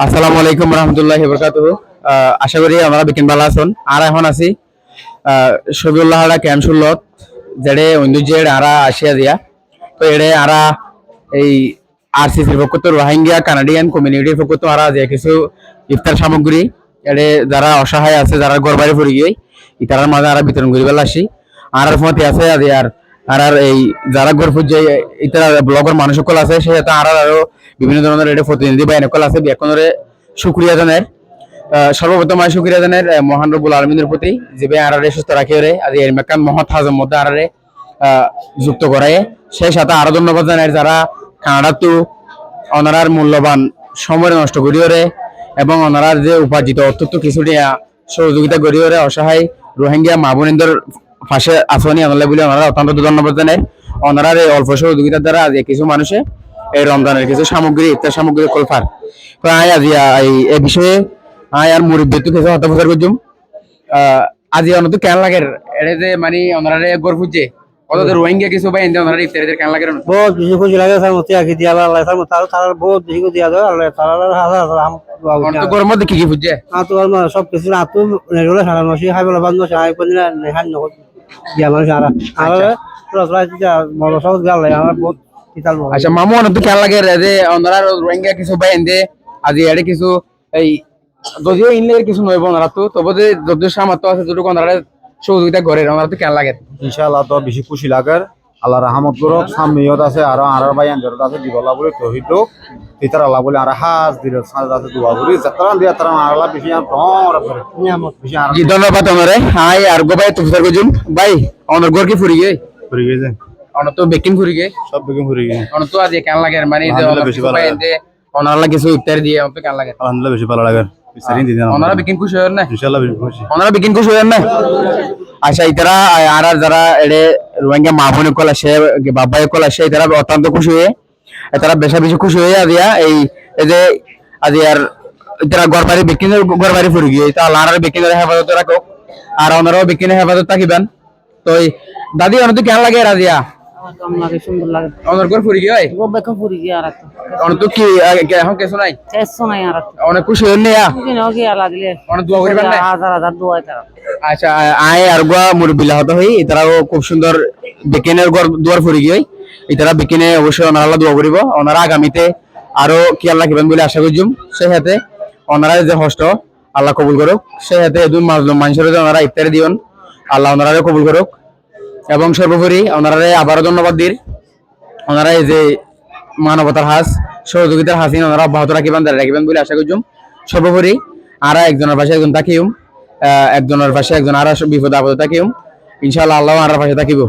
আসসালামু আলাইকুম রহমতুল্লাহি বরকাতুহু। আশা করি আমরা বিকিন ভালো আছেন। আর এখন আছি শফিউল্লাহ ক্যাম্প শুল্লত যেড়ে অন্দুজের আরা আসিয়া দিয়া তো এড়ে আরা এই আরসিসির পক্ষ তো রোহিঙ্গা কানাডিয়ান কমিউনিটির পক্ষ তো আরা যে কিছু ইফতার সামগ্রী এড়ে যারা অসহায় আছে যারা ঘরবাড়ি পড়ে গিয়ে ইতারার মাঝে আরা বিতরণ করি বেলা আসি আর ফতে আছে আর আর এই যারা ঘর ফুজে ইতারা ব্লগের মানুষ সকল আছে সে আরো বিভিন্ন ধরনের এটা প্রতিনিধি বা এনেকল আছে বিয়াকনরে শুক্রিয়া জানের সর্বপ্রথম আমি শুক্রিয়া জানের মহান রব্বুল আলমিনের প্রতি যে আরারে সুস্থ রাখি রে আজ এর মেকান মহৎ হাজম মধ্যে আরারে যুক্ত করায় সেই সাথে আরো ধন্যবাদ জানাই যারা কানাডা তো অনারার মূল্যবান সময় নষ্ট করিও রে এবং অনারার যে উপার্জিত অর্থ কিছু সহযোগিতা করিও রে অসহায় রোহিঙ্গা মা বোনেদের পাশে আসনি আনলে বলে ওনারা অত্যন্ত ধন্যবাদ জানাই ওনারার এই অল্প সহযোগিতার দ্বারা আজ কিছু মানুষে এই রমজানের কিছু সামগ্রী ইত্যাদি সামগ্রী কলফার তো আয় আজি এই বিষয়ে আয় আর মুরব্বী তো কিছু হতা প্রচার করছুম আজি অনত কেন লাগে এটা যে মানে ওনারে গড় ফুজে কত রোহিঙ্গা কিছু বা এনতে ওনারা ইত্যাদি কেন লাগে বহুত বেশি খুশি লাগে স্যার মতে আকি দিয়া আল্লাহ স্যার মতে তার বহুত বেশি দিয়া দাও আল্লাহ তাআলা হাজার হাজার হাম তো গরম মধ্যে কি ফুজে তো সব কিছু না তো নেরলে সারা নসি খাইবলা বান্ধ চাই কোন না নেহান ন দিয়া মানুষ আর আর রাত যা মল সব গাল আমার বহুত কিতাল আচ্ছা মামু অনত কেন লাগে যে ওনারা রোহিঙ্গা কিছু বা এনতে আজি এড়ে কিছু এই যদিও ইনলের কিছু নইব ওনারা তো তবে যে যদিও সামর্থ্য আছে যতটুকু ওনারা সহযোগিতা করে ওনারা তো কেন লাগে ইনশাআল্লাহ তো বেশি খুশি লাগার আল্লাহ রহমত করক সামনিয়ত আছে আর ভাই আঞ্জরত আছে দিবলা বলে তহিদ তিতার আল্লাহ বলে আর হাজ দিল সাজ আছে দোয়া করি যাত্রা দিয়া তারা আল্লাহ বেশি আর ভর করে নিয়ামত বেশি আর জি ধন্যবাদ আমারে হাই আর গো ভাই তুফার গজুম ভাই অনর গর কি ফুরি গে ফুরি গেছে অনর তো বেকিং ফুরি গে সব বেগম ফুরি গেছে অনর তো আজ কেন লাগে মানে যে আলহামদুলিল্লাহ বেশি ভালো লাগে অনারা কিছু ইফতার দিয়ে অত কেন লাগে আলহামদুলিল্লাহ বেশি ভালো লাগে বিচারিন দিন ওনারা বিকিন খুশি হন না ইনশাআল্লাহ বেশি খুশি ওনারা বিকিন খুশি হন না আচ্ছা ইতারা আর যারা এড়ে রোহিঙ্গা মা বোন কল আসে বাবা কল আসে তারা অত্যন্ত খুশি হয়ে তারা বেশি খুশি হয়ে আদিয়া এই যে আজ আর তারা ঘরবাড়ি বিকিনের ঘরবাড়ি ফুরি গিয়ে তা আল্লাহর বিকিনের হেফাজত রাখো আর ওনারাও বিকিনের হেফাজত থাকিবেন তো দাদি অনেক কেন লাগে রাজিয়া কম লাগে সুন্দর লাগে অনর ঘর ফুরি গিয়ে গো বেকম পুরি গিয়া আর অনেক তো কি এখন কিছু নাই কেসো নাই আর অনেক খুশি হন না কি ন কি আলা দিলে অনেক দোয়া করিবেন না হাজার হাজার দোয়া তারা আচ্ছা আয় আর গোয়া মুরব্বিলা হতে হই এটাও খুব সুন্দর বিকেনের দুয়ার ফুরি গিয়ে এটারা বিকেনে অবশ্যই ওনারা দোয়া করিব ওনারা আগামীতে আরো কি আল্লাহ কিবেন বলে আশা করছুম সেই হাতে ওনারা যে হস্ত আল্লাহ কবুল করুক সেই হাতে দুই মাজলুম মানুষের যে ওনারা ইফতারি দিবেন আল্লাহ ওনারা কবুল করুক এবং সর্বোপরি ওনারা আবারও ধন্যবাদ দিন ওনারা এই যে মানবতার হাস সহযোগিতার হাসিন ওনারা অব্যাহত রাখিবেন রাখিবেন বলে আশা করছুম সর্বোপরি আর একজনের পাশে একজন তাকিউম একজনের পাশে একজন আর বিপদ আপদে থাকিম ইনশাআল্লাহ আল্লাহ আর পাশে থাকিব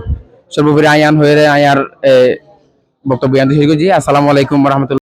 সর্বোপরি আয়ান হয়ে আয়ার বক্তব্য আনতে শুরু করছি আসসালামু আলাইকুম রহমতুল্লাহ।